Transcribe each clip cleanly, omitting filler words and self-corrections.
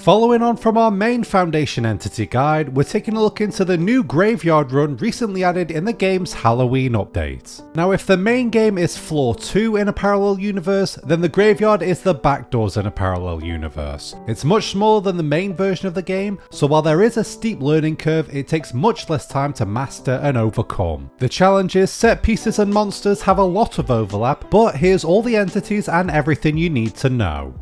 Following on from our main Foundation entity guide, we're taking a look into the new graveyard run recently added in the game's Halloween update. Now if the main game is floor 2 in a parallel universe, then the graveyard is the back doors in a parallel universe. It's much smaller than the main version of the game, so while there is a steep learning curve, it takes much less time to master and overcome. The challenges, set pieces and monsters have a lot of overlap, but here's all the entities and everything you need to know.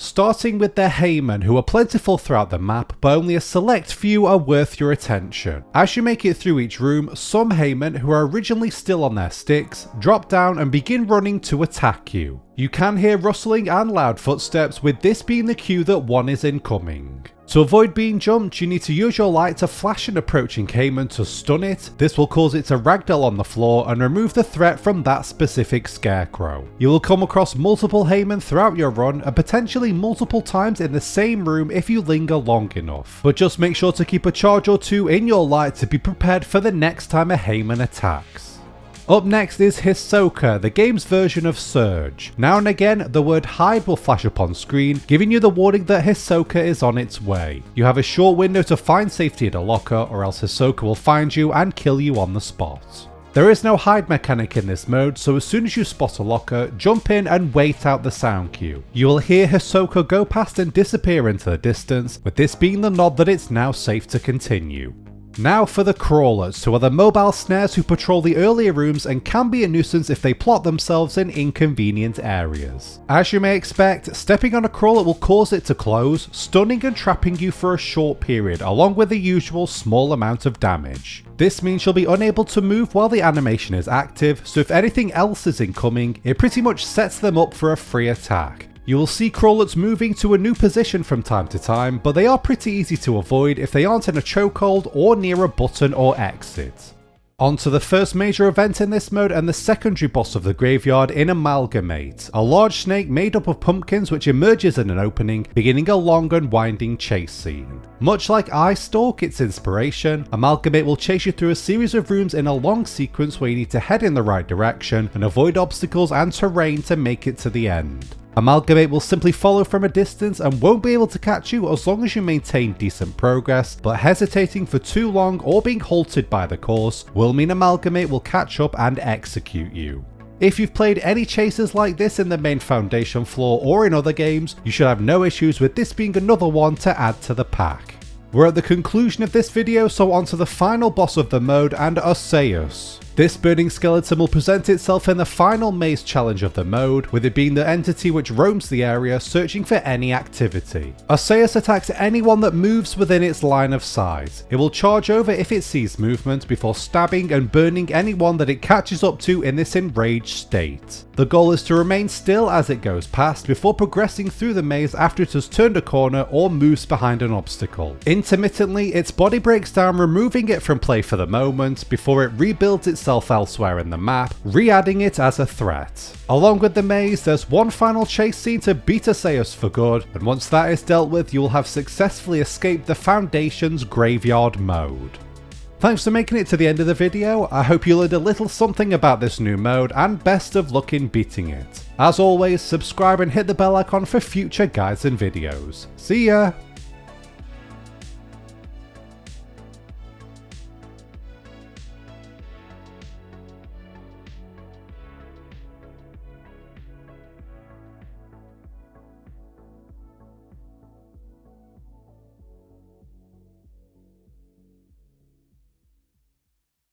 Starting with the Haymen, who are plentiful throughout the map, but only a select few are worth your attention. As you make it through each room, some Haymen, who are originally still on their sticks, drop down and begin running to attack you. You can hear rustling and loud footsteps, with this being the cue that one is incoming. To avoid being jumped, you need to use your light to flash an approaching Haymen to stun it. This will cause it to ragdoll on the floor and remove the threat from that specific scarecrow. You will come across multiple Haymen throughout your run, and potentially multiple times in the same room if you linger long enough. But just make sure to keep a charge or two in your light to be prepared for the next time a Haymen attacks. Up next is Hisoka, the game's version of Surge. Now and again, the word hide will flash up on screen, giving you the warning that Hisoka is on its way. You have a short window to find safety at a locker, or else Hisoka will find you and kill you on the spot. There is no hide mechanic in this mode, so as soon as you spot a locker, jump in and wait out the sound cue. You will hear Hisoka go past and disappear into the distance, with this being the nod that it's now safe to continue. Now for the Crawlets, who are the mobile snares who patrol the earlier rooms and can be a nuisance if they plot themselves in inconvenient areas. As you may expect, stepping on a Crawlet will cause it to close, stunning and trapping you for a short period, along with the usual small amount of damage. This means you'll be unable to move while the animation is active, so if anything else is incoming, it pretty much sets them up for a free attack. You will see Crawlets moving to a new position from time to time, but they are pretty easy to avoid if they aren't in a chokehold or near a button or exit. On to the first major event in this mode and the secondary boss of the graveyard in Amalgamate, a large snake made up of pumpkins which emerges in an opening, beginning a long and winding chase scene. Much like Eye Stalk, its inspiration, Amalgamate will chase you through a series of rooms in a long sequence where you need to head in the right direction and avoid obstacles and terrain to make it to the end. Amalgamate will simply follow from a distance and won't be able to catch you as long as you maintain decent progress, but hesitating for too long or being halted by the course will mean Amalgamate will catch up and execute you. If you've played any chases like this in the main Foundation floor or in other games, you should have no issues with this being another one to add to the pack. We're at the conclusion of this video, so on to the final boss of the mode and Osseous. This burning skeleton will present itself in the final maze challenge of the mode, with it being the entity which roams the area searching for any activity. Osseous attacks anyone that moves within its line of sight. It will charge over if it sees movement before stabbing and burning anyone that it catches up to in this enraged state. The goal is to remain still as it goes past before progressing through the maze after it has turned a corner or moves behind an obstacle. Intermittently, its body breaks down, removing it from play for the moment before it rebuilds itself elsewhere in the map, re-adding it as a threat. Along with the maze, there's one final chase scene to beat Osseous for good, and once that is dealt with, you will have successfully escaped the Foundation's graveyard mode. Thanks for making it to the end of the video. I hope you learned a little something about this new mode, and best of luck in beating it. As always, subscribe and hit the bell icon for future guides and videos. See ya!